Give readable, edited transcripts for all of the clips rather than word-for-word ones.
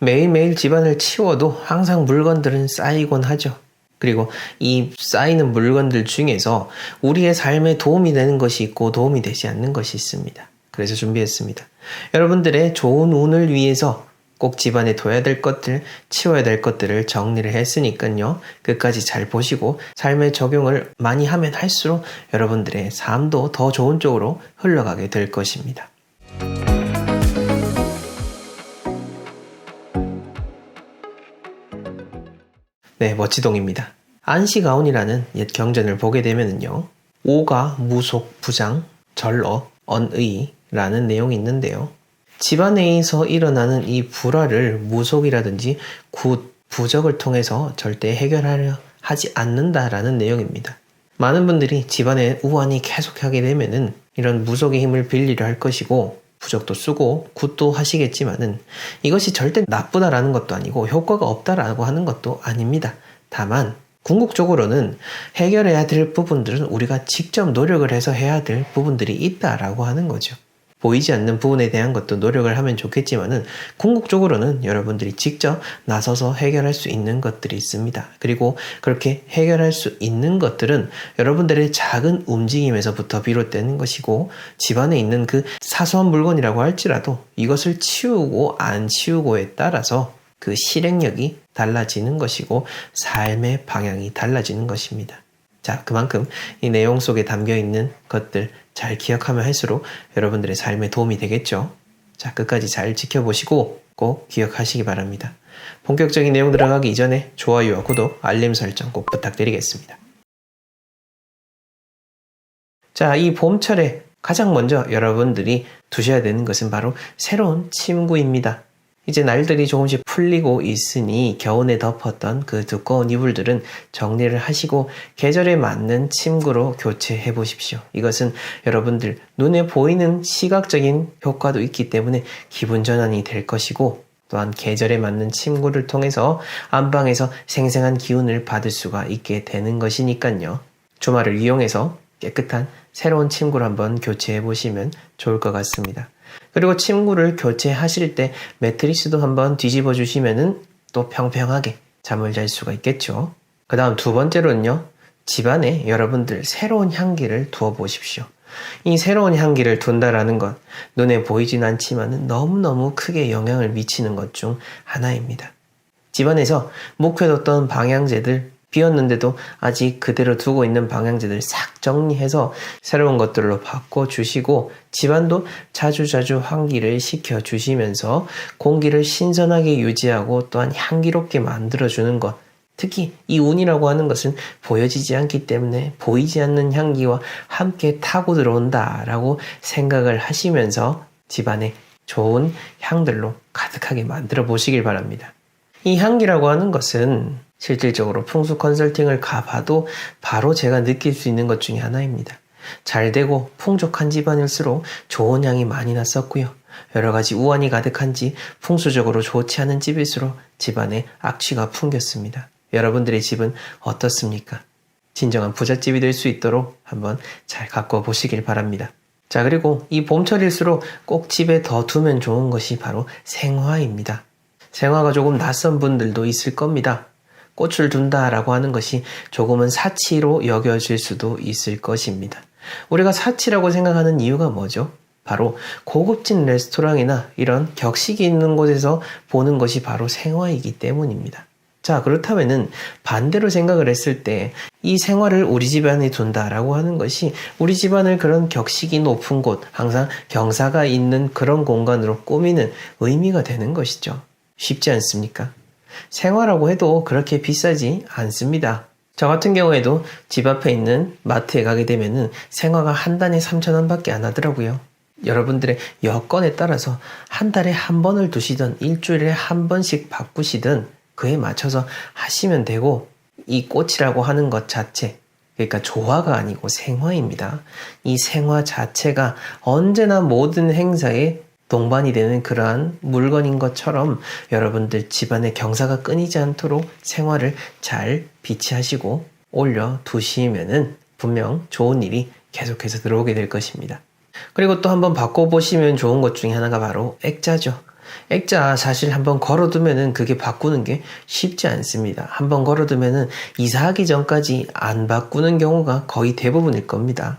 매일매일 집안을 치워도 항상 물건들은 쌓이곤 하죠. 그리고 이 쌓이는 물건들 중에서 우리의 삶에 도움이 되는 것이 있고 도움이 되지 않는 것이 있습니다. 그래서 준비했습니다. 여러분들의 좋은 운을 위해서 꼭 집안에 둬야 될 것들, 치워야 될 것들을 정리를 했으니까요. 끝까지 잘 보시고 삶에 적용을 많이 하면 할수록 여러분들의 삶도 더 좋은 쪽으로 흘러가게 될 것입니다. 네, 멋지동입니다. 안시가온이라는 옛 경전을 보게 되면요. 오가 무속 부장 절어 언의라는 내용이 있는데요. 집안에서 일어나는 이 불화를 무속이라든지 부적을 통해서 절대 해결하려 하지 않는다라는 내용입니다. 많은 분들이 집안에 우환이 계속하게 되면은 이런 무속의 힘을 빌리려 할 것이고 부적도 쓰고 굿도 하시겠지만은 이것이 절대 나쁘다라는 것도 아니고 효과가 없다라고 하는 것도 아닙니다. 다만 궁극적으로는 해결해야 될 부분들은 우리가 직접 노력을 해서 해야 될 부분들이 있다라고 하는 거죠. 보이지 않는 부분에 대한 것도 노력을 하면 좋겠지만은 궁극적으로는 여러분들이 직접 나서서 해결할 수 있는 것들이 있습니다. 그리고 그렇게 해결할 수 있는 것들은 여러분들의 작은 움직임에서부터 비롯되는 것이고 집안에 있는 그 사소한 물건이라고 할지라도 이것을 치우고 안 치우고에 따라서 그 실행력이 달라지는 것이고 삶의 방향이 달라지는 것입니다. 자, 그만큼 이 내용 속에 담겨있는 것들 잘 기억하면 할수록 여러분들의 삶에 도움이 되겠죠. 자, 끝까지 잘 지켜보시고 꼭 기억하시기 바랍니다. 본격적인 내용 들어가기 이전에 좋아요와 구독, 알림 설정 꼭 부탁드리겠습니다. 자, 이 봄철에 가장 먼저 여러분들이 두셔야 되는 것은 바로 새로운 침구입니다. 이제 날들이 조금씩 풀리고 있으니 겨우내 덮었던 그 두꺼운 이불들은 정리를 하시고 계절에 맞는 침구로 교체해 보십시오. 이것은 여러분들 눈에 보이는 시각적인 효과도 있기 때문에 기분 전환이 될 것이고 또한 계절에 맞는 침구를 통해서 안방에서 생생한 기운을 받을 수가 있게 되는 것이니까요. 주말을 이용해서 깨끗한 새로운 침구를 한번 교체해 보시면 좋을 것 같습니다. 그리고 침구를 교체하실 때 매트리스도 한번 뒤집어 주시면은 또 평평하게 잠을 잘 수가 있겠죠. 그 다음 두 번째로는요. 집안에 여러분들 새로운 향기를 두어 보십시오. 이 새로운 향기를 둔다라는 것 눈에 보이진 않지만 너무너무 크게 영향을 미치는 것 중 하나입니다. 집안에서 묵혀뒀던 방향제들 비었는데도 아직 그대로 두고 있는 방향제들 싹 정리해서 새로운 것들로 바꿔주시고 집안도 자주자주 환기를 시켜주시면서 공기를 신선하게 유지하고 또한 향기롭게 만들어주는 것. 특히 이 운이라고 하는 것은 보여지지 않기 때문에 보이지 않는 향기와 함께 타고 들어온다라고 생각을 하시면서 집안에 좋은 향들로 가득하게 만들어 보시길 바랍니다. 이 향기라고 하는 것은 실질적으로 풍수 컨설팅을 가봐도 바로 제가 느낄 수 있는 것 중에 하나입니다. 잘 되고 풍족한 집안일수록 좋은 향이 많이 났었고요. 여러 가지 우환이 가득한지 풍수적으로 좋지 않은 집일수록 집안에 악취가 풍겼습니다. 여러분들의 집은 어떻습니까? 진정한 부잣집이 될 수 있도록 한번 잘 가꿔 보시길 바랍니다. 자, 그리고 이 봄철일수록 꼭 집에 더 두면 좋은 것이 바로 생화입니다. 생화가 조금 낯선 분들도 있을 겁니다. 꽃을 둔다라고 하는 것이 조금은 사치로 여겨질 수도 있을 것입니다. 우리가 사치라고 생각하는 이유가 뭐죠? 바로 고급진 레스토랑이나 이런 격식이 있는 곳에서 보는 것이 바로 생화이기 때문입니다. 자, 그렇다면은 반대로 생각을 했을 때 이 생화를 우리 집안에 둔다라고 하는 것이 우리 집안을 그런 격식이 높은 곳, 항상 경사가 있는 그런 공간으로 꾸미는 의미가 되는 것이죠. 쉽지 않습니까? 생화라고 해도 그렇게 비싸지 않습니다. 저 같은 경우에도 집 앞에 있는 마트에 가게 되면은 생화가 한 단에 3,000원 밖에 안 하더라고요. 여러분들의 여건에 따라서 한 달에 한 번을 두시든 일주일에 한 번씩 바꾸시든 그에 맞춰서 하시면 되고 이 꽃이라고 하는 것 자체 그러니까 조화가 아니고 생화입니다. 이 생화 자체가 언제나 모든 행사에 동반이 되는 그러한 물건인 것처럼 여러분들 집안의 경사가 끊이지 않도록 생활을 잘 비치하시고 올려두시면은 분명 좋은 일이 계속해서 들어오게 될 것입니다. 그리고 또 한번 바꿔보시면 좋은 것 중에 하나가 바로 액자죠. 액자 사실 한번 걸어두면은 그게 바꾸는 게 쉽지 않습니다. 한번 걸어두면은 이사하기 전까지 안 바꾸는 경우가 거의 대부분일 겁니다.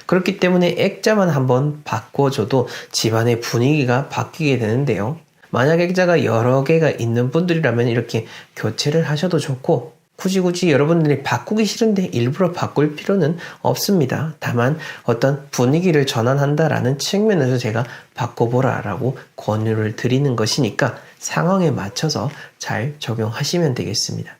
그렇기 때문에 액자만 한번 바꿔줘도 집안의 분위기가 바뀌게 되는데요. 만약 액자가 여러 개가 있는 분들이라면 이렇게 교체를 하셔도 좋고, 굳이 여러분들이 바꾸기 싫은데 일부러 바꿀 필요는 없습니다. 다만 어떤 분위기를 전환한다라는 측면에서 제가 바꿔보라라고 권유를 드리는 것이니까 상황에 맞춰서 잘 적용하시면 되겠습니다.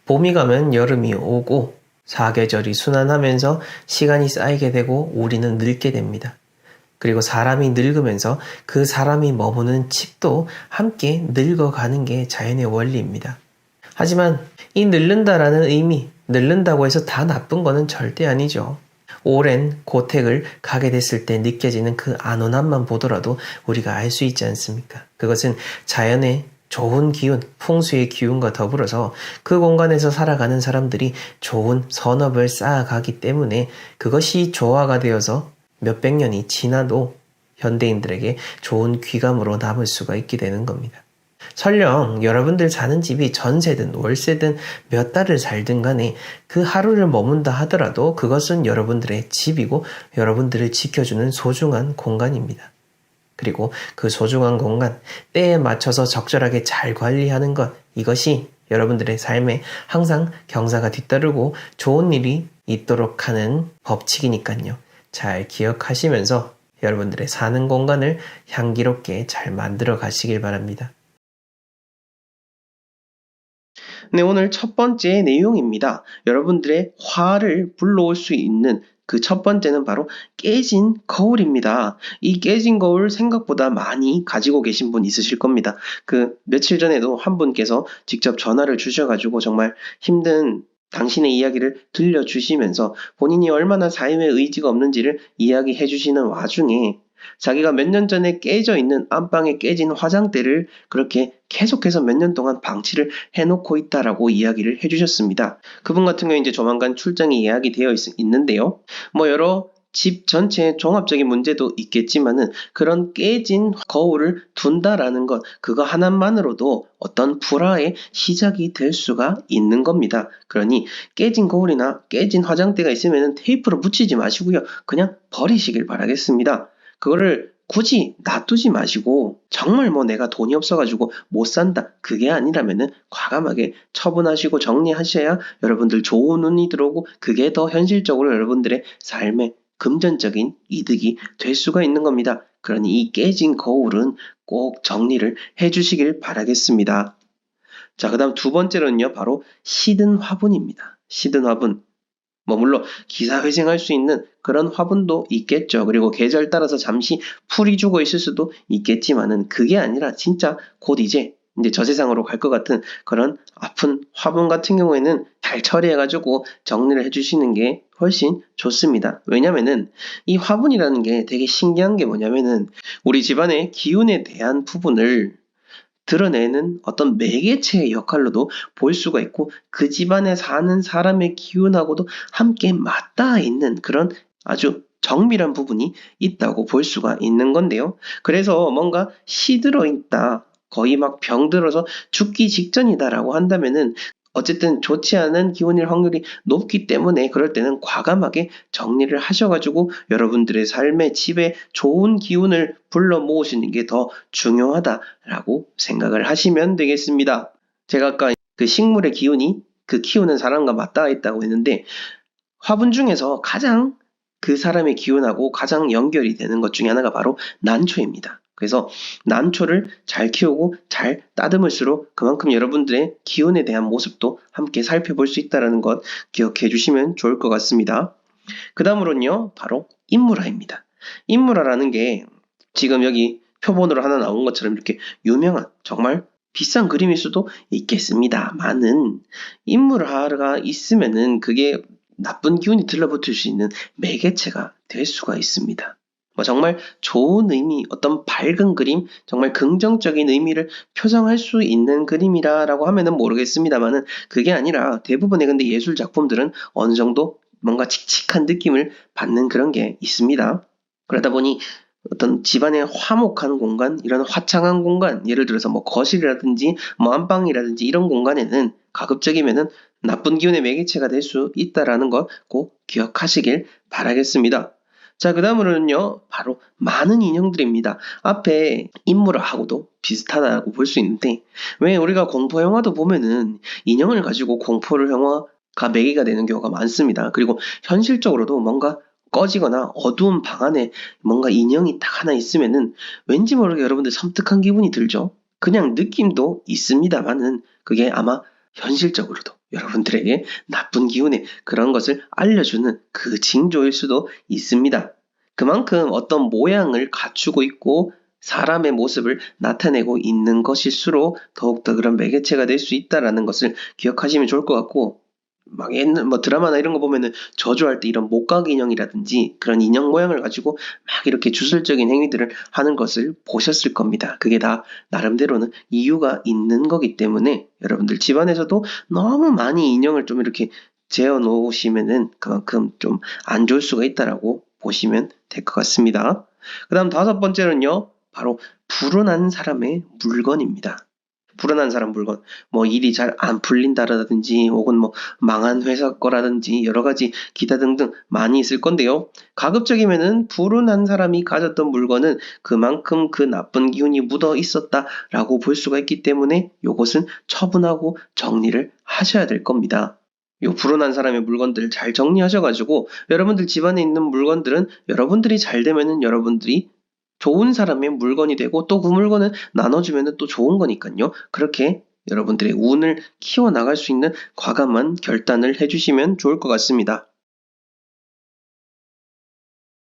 봄이 가면 여름이 오고 사계절이 순환하면서 시간이 쌓이게 되고 우리는 늙게 됩니다. 그리고 사람이 늙으면서 그 사람이 머무는 집도 함께 늙어가는 게 자연의 원리입니다. 하지만 이 늙는다라는 의미, 늙는다고 해서 다 나쁜 거는 절대 아니죠. 오랜 고택을 가게 됐을 때 느껴지는 그 안온함만 보더라도 우리가 알 수 있지 않습니까? 그것은 자연의 좋은 기운, 풍수의 기운과 더불어서 그 공간에서 살아가는 사람들이 좋은 선업을 쌓아가기 때문에 그것이 조화가 되어서 몇백 년이 지나도 현대인들에게 좋은 귀감으로 남을 수가 있게 되는 겁니다. 설령 여러분들 사는 집이 전세든 월세든 몇 달을 살든 간에 그 하루를 머문다 하더라도 그것은 여러분들의 집이고 여러분들을 지켜주는 소중한 공간입니다. 그리고 그 소중한 공간, 때에 맞춰서 적절하게 잘 관리하는 것, 이것이 여러분들의 삶에 항상 경사가 뒤따르고 좋은 일이 있도록 하는 법칙이니까요. 잘 기억하시면서 여러분들의 사는 공간을 향기롭게 잘 만들어 가시길 바랍니다. 네, 오늘 첫 번째 내용입니다. 여러분들의 화를 불러올 수 있는 그 첫 번째는 바로 깨진 거울입니다. 이 깨진 거울 생각보다 많이 가지고 계신 분 있으실 겁니다. 그 며칠 전에도 한 분께서 직접 전화를 주셔가지고 정말 힘든 당신의 이야기를 들려주시면서 본인이 얼마나 삶의 의지가 없는지를 이야기해 주시는 와중에 자기가 몇 년 전에 깨져 있는 안방에 깨진 화장대를 그렇게 계속해서 몇 년 동안 방치를 해놓고 있다라고 이야기를 해주셨습니다. 그분 같은 경우에 이제 조만간 출장이 예약이 되어 있는데요. 뭐 여러 집 전체의 종합적인 문제도 있겠지만은 그런 깨진 거울을 둔다라는 것, 그거 하나만으로도 어떤 불화의 시작이 될 수가 있는 겁니다. 그러니 깨진 거울이나 깨진 화장대가 있으면 테이프로 붙이지 마시고요. 그냥 버리시길 바라겠습니다. 그거를 굳이 놔두지 마시고 정말 뭐 내가 돈이 없어가지고 못 산다, 그게 아니라면은 과감하게 처분하시고 정리하셔야 여러분들 좋은 운이 들어오고 그게 더 현실적으로 여러분들의 삶에 금전적인 이득이 될 수가 있는 겁니다. 그러니 이 깨진 거울은 꼭 정리를 해주시길 바라겠습니다. 자, 그 다음 두 번째로는요, 바로 시든 화분입니다. 시든 화분. 뭐 물론 기사회생할 수 있는 그런 화분도 있겠죠. 그리고 계절 따라서 잠시 풀이 죽어 있을 수도 있겠지만은 그게 아니라 진짜 곧 이제 저 세상으로 갈 것 같은 그런 아픈 화분 같은 경우에는 잘 처리해가지고 정리를 해주시는 게 훨씬 좋습니다. 왜냐면은 이 화분이라는 게 되게 신기한 게 뭐냐면은 우리 집안의 기운에 대한 부분을 드러내는 어떤 매개체의 역할로도 볼 수가 있고 그 집안에 사는 사람의 기운하고도 함께 맞닿아 있는 그런 아주 정밀한 부분이 있다고 볼 수가 있는 건데요. 그래서 뭔가 시들어 있다, 거의 막 병들어서 죽기 직전이다라고 한다면은 어쨌든 좋지 않은 기운일 확률이 높기 때문에 그럴 때는 과감하게 정리를 하셔가지고 여러분들의 삶의 집에 좋은 기운을 불러 모으시는 게 더 중요하다라고 생각을 하시면 되겠습니다. 제가 아까 그 식물의 기운이 그 키우는 사람과 맞닿아 있다고 했는데 화분 중에서 가장 그 사람의 기운하고 가장 연결이 되는 것 중에 하나가 바로 난초입니다. 그래서 난초를 잘 키우고 잘 따듬을수록 그만큼 여러분들의 기운에 대한 모습도 함께 살펴볼 수 있다는 것 기억해 주시면 좋을 것 같습니다. 그 다음으로는요, 바로 인물화입니다. 인물화라는 게 지금 여기 표본으로 하나 나온 것처럼 이렇게 유명한 정말 비싼 그림일 수도 있겠습니다만은 인물화가 있으면은 그게 나쁜 기운이 들러붙을 수 있는 매개체가 될 수가 있습니다. 뭐 정말 좋은 의미, 어떤 밝은 그림, 정말 긍정적인 의미를 표정할 수 있는 그림이라고 하면은 모르겠습니다만은 그게 아니라 대부분의 근데 예술 작품들은 어느 정도 뭔가 칙칙한 느낌을 받는 그런 게 있습니다. 그러다 보니 어떤 집안의 화목한 공간, 이런 화창한 공간, 예를 들어서 뭐 거실이라든지 뭐 안방이라든지 이런 공간에는 가급적이면은 나쁜 기운의 매개체가 될 수 있다라는 거 꼭 기억하시길 바라겠습니다. 자, 그 다음으로는요, 바로 많은 인형들입니다. 앞에 인물하고도 비슷하다고 볼 수 있는데, 왜 우리가 공포 영화도 보면은 인형을 가지고 공포를 영화가 매개가 되는 경우가 많습니다. 그리고 현실적으로도 뭔가 꺼지거나 어두운 방 안에 뭔가 인형이 딱 하나 있으면은 왠지 모르게 여러분들 섬뜩한 기분이 들죠. 그냥 느낌도 있습니다만은 그게 아마 현실적으로도 여러분들에게 나쁜 기운의 그런 것을 알려주는 그 징조일 수도 있습니다. 그만큼 어떤 모양을 갖추고 있고 사람의 모습을 나타내고 있는 것일수록 더욱더 그런 매개체가 될 수 있다라는 것을 기억하시면 좋을 것 같고, 막 옛날 뭐 드라마나 이런 거 보면은 저주할 때 이런 목각 인형이라든지 그런 인형 모양을 가지고 막 이렇게 주술적인 행위들을 하는 것을 보셨을 겁니다. 그게 다 나름대로는 이유가 있는 거기 때문에 여러분들 집안에서도 너무 많이 인형을 좀 이렇게 재어 놓으시면은 그만큼 좀 안 좋을 수가 있다라고 보시면 될 것 같습니다. 그 다음 다섯 번째는요, 바로 불운한 사람의 물건입니다. 불운한 사람 물건, 뭐 일이 잘 안 풀린다라든지 혹은 뭐 망한 회사 거라든지 여러 가지 기타 등등 많이 있을 건데요. 가급적이면은 불운한 사람이 가졌던 물건은 그만큼 그 나쁜 기운이 묻어 있었다라고 볼 수가 있기 때문에 요것은 처분하고 정리를 하셔야 될 겁니다. 요 불운한 사람의 물건들 잘 정리하셔가지고 여러분들 집안에 있는 물건들은 여러분들이 잘 되면은 여러분들이 좋은 사람의 물건이 되고 또 그 물건을 나눠주면 또 좋은 거니까요. 그렇게 여러분들의 운을 키워나갈 수 있는 과감한 결단을 해주시면 좋을 것 같습니다.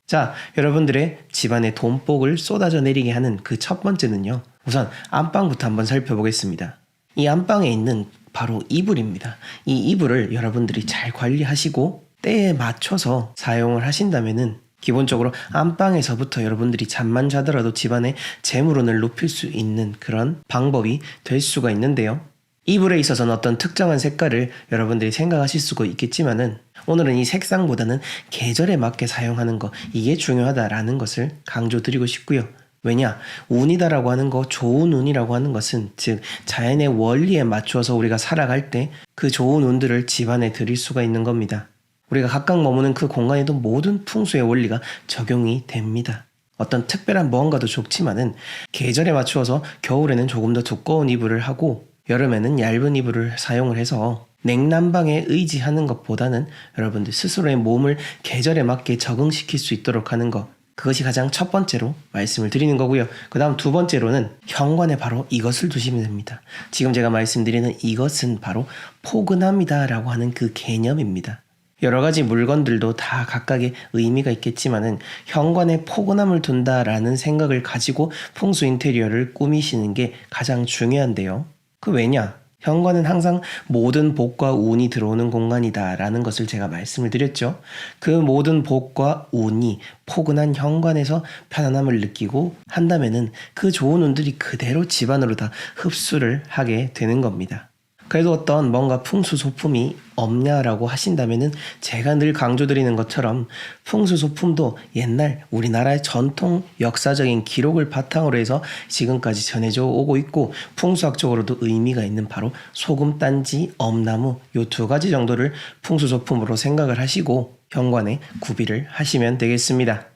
자, 여러분들의 집안에 돈복을 쏟아져 내리게 하는 그 첫 번째는요. 우선 안방부터 한번 살펴보겠습니다. 이 안방에 있는 바로 이불입니다. 이 이불을 여러분들이 잘 관리하시고 때에 맞춰서 사용을 하신다면은 기본적으로 안방에서부터 여러분들이 잠만 자더라도 집안의 재물운을 높일 수 있는 그런 방법이 될 수가 있는데요. 이불에 있어서는 어떤 특정한 색깔을 여러분들이 생각하실 수가 있겠지만은 오늘은 이 색상보다는 계절에 맞게 사용하는 거, 이게 중요하다라는 것을 강조드리고 싶고요. 왜냐? 운이다라고 하는 거, 좋은 운이라고 하는 것은 즉 자연의 원리에 맞추어서 우리가 살아갈 때 그 좋은 운들을 집안에 들일 수가 있는 겁니다. 우리가 각각 머무는 그 공간에도 모든 풍수의 원리가 적용이 됩니다. 어떤 특별한 무언가도 좋지만은 계절에 맞추어서 겨울에는 조금 더 두꺼운 이불을 하고 여름에는 얇은 이불을 사용을 해서 냉난방에 의지하는 것보다는 여러분들 스스로의 몸을 계절에 맞게 적응시킬 수 있도록 하는 것, 그것이 가장 첫 번째로 말씀을 드리는 거고요. 그 다음 두 번째로는 현관에 바로 이것을 두시면 됩니다. 지금 제가 말씀드리는 이것은 바로 포근함이다 라고 하는 그 개념입니다. 여러 가지 물건들도 다 각각의 의미가 있겠지만은 현관에 포근함을 둔다라는 생각을 가지고 풍수 인테리어를 꾸미시는 게 가장 중요한데요. 그 왜냐? 현관은 항상 모든 복과 운이 들어오는 공간이다라는 것을 제가 말씀을 드렸죠. 그 모든 복과 운이 포근한 현관에서 편안함을 느끼고 한다면은 그 좋은 운들이 그대로 집안으로 다 흡수를 하게 되는 겁니다. 그래도 어떤 뭔가 풍수 소품이 없냐라고 하신다면은 제가 늘 강조드리는 것처럼 풍수 소품도 옛날 우리나라의 전통 역사적인 기록을 바탕으로 해서 지금까지 전해져 오고 있고 풍수학적으로도 의미가 있는 바로 소금단지, 엄나무 요 두 가지 정도를 풍수 소품으로 생각을 하시고 현관에 구비를 하시면 되겠습니다.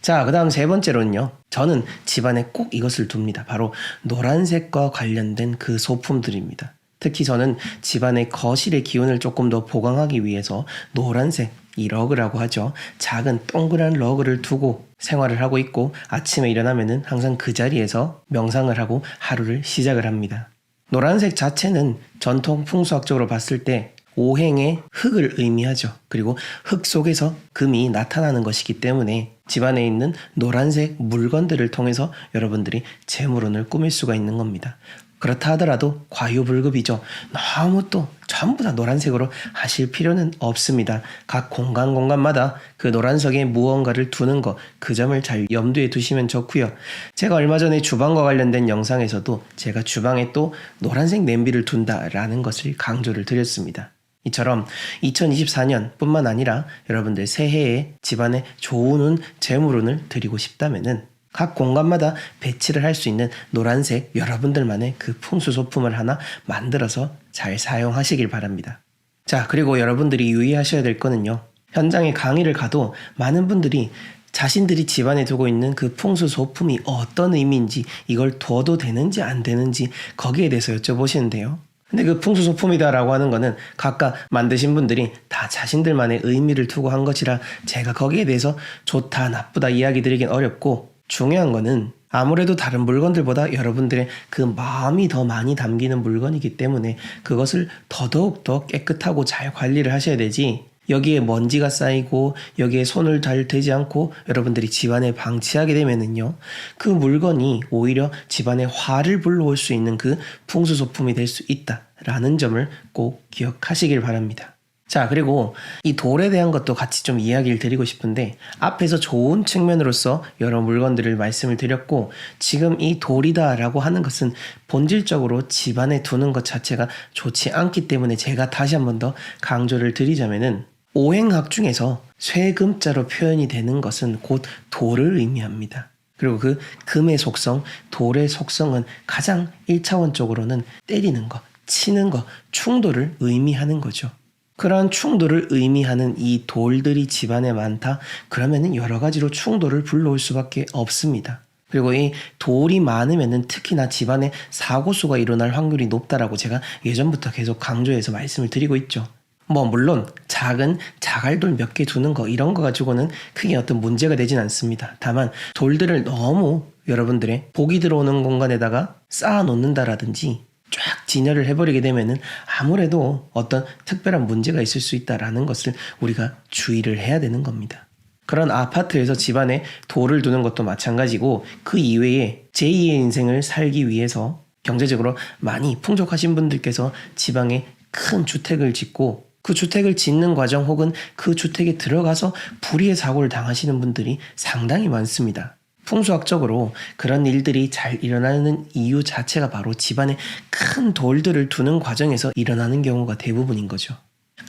자, 그 다음 세 번째로는요. 저는 집안에 꼭 이것을 둡니다. 바로 노란색과 관련된 그 소품들입니다. 특히 저는 집안의 거실의 기운을 조금 더 보강하기 위해서 노란색, 이 러그라고 하죠. 작은 동그란 러그를 두고 생활을 하고 있고 아침에 일어나면은 항상 그 자리에서 명상을 하고 하루를 시작을 합니다. 노란색 자체는 전통 풍수학적으로 봤을 때 오행의 흙을 의미하죠. 그리고 흙 속에서 금이 나타나는 것이기 때문에 집안에 있는 노란색 물건들을 통해서 여러분들이 재물운을 꾸밀 수가 있는 겁니다. 그렇다 하더라도 과유불급이죠. 너무 또 전부 다 노란색으로 하실 필요는 없습니다. 각 공간마다 그 노란색에 무언가를 두는 거, 그 점을 잘 염두에 두시면 좋고요. 제가 얼마 전에 주방과 관련된 영상에서도 제가 주방에 또 노란색 냄비를 둔다라는 것을 강조를 드렸습니다. 이처럼 2024년 뿐만 아니라 여러분들 새해에 집안에 좋은 운, 재물운을 드리고 싶다면은 각 공간마다 배치를 할 수 있는 노란색 여러분들만의 그 풍수소품을 하나 만들어서 잘 사용하시길 바랍니다. 자, 그리고 여러분들이 유의하셔야 될 거는요. 현장에 강의를 가도 많은 분들이 자신들이 집안에 두고 있는 그 풍수소품이 어떤 의미인지, 이걸 둬도 되는지 안 되는지 거기에 대해서 여쭤보시는데요. 근데 그 풍수소품이다라고 하는 거는 각각 만드신 분들이 다 자신들만의 의미를 두고 한 것이라 제가 거기에 대해서 좋다 나쁘다 이야기 드리긴 어렵고, 중요한 거는 아무래도 다른 물건들보다 여러분들의 그 마음이 더 많이 담기는 물건이기 때문에 그것을 더더욱 깨끗하고 잘 관리를 하셔야 되지, 여기에 먼지가 쌓이고 여기에 손을 잘 대지 않고 여러분들이 집안에 방치하게 되면은요, 그 물건이 오히려 집안에 화를 불러올 수 있는 그 풍수소품이 될 수 있다라는 점을 꼭 기억하시길 바랍니다. 자, 그리고 이 돌에 대한 것도 같이 좀 이야기를 드리고 싶은데, 앞에서 좋은 측면으로서 여러 물건들을 말씀을 드렸고, 지금 이 돌이다라고 하는 것은 본질적으로 집안에 두는 것 자체가 좋지 않기 때문에 제가 다시 한 번 더 강조를 드리자면은, 오행학 중에서 쇠금자로 표현이 되는 것은 곧 돌을 의미합니다. 그리고 그 금의 속성, 돌의 속성은 가장 1차원적으로는 때리는 것, 치는 것, 충돌을 의미하는 거죠. 그러한 충돌을 의미하는 이 돌들이 집안에 많다? 그러면은 여러 가지로 충돌을 불러올 수밖에 없습니다. 그리고 이 돌이 많으면은 특히나 집안에 사고수가 일어날 확률이 높다라고 제가 예전부터 계속 강조해서 말씀을 드리고 있죠. 물론 작은 자갈돌 몇 개 두는 거, 이런 거 가지고는 크게 어떤 문제가 되진 않습니다. 다만 돌들을 너무 여러분들의 복이 들어오는 공간에다가 쌓아 놓는다라든지 쫙 진열을 해버리게 되면은 아무래도 어떤 특별한 문제가 있을 수 있다라는 것을 우리가 주의를 해야 되는 겁니다. 그런 아파트에서 집안에 돌을 두는 것도 마찬가지고, 그 이외에 제2의 인생을 살기 위해서 경제적으로 많이 풍족하신 분들께서 지방에 큰 주택을 짓고, 그 주택을 짓는 과정 혹은 그 주택에 들어가서 불의의 사고를 당하시는 분들이 상당히 많습니다. 풍수학적으로 그런 일들이 잘 일어나는 이유 자체가 바로 집안에 큰 돌들을 두는 과정에서 일어나는 경우가 대부분인 거죠.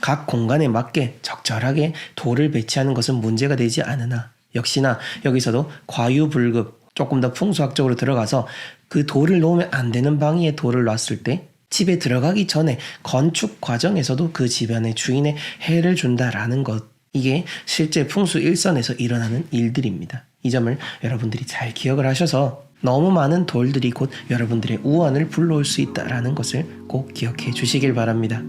각 공간에 맞게 적절하게 돌을 배치하는 것은 문제가 되지 않으나, 역시나 여기서도 과유불급, 조금 더 풍수학적으로 들어가서 그 돌을 놓으면 안 되는 방위에 돌을 놨을 때 집에 들어가기 전에 건축 과정에서도 그 집안의 주인에 해를 준다라는 것, 이게 실제 풍수 일선에서 일어나는 일들입니다. 이 점을 여러분들이 잘 기억을 하셔서 너무 많은 돌들이 곧 여러분들의 우환을 불러올 수 있다라는 것을 꼭 기억해 주시길 바랍니다.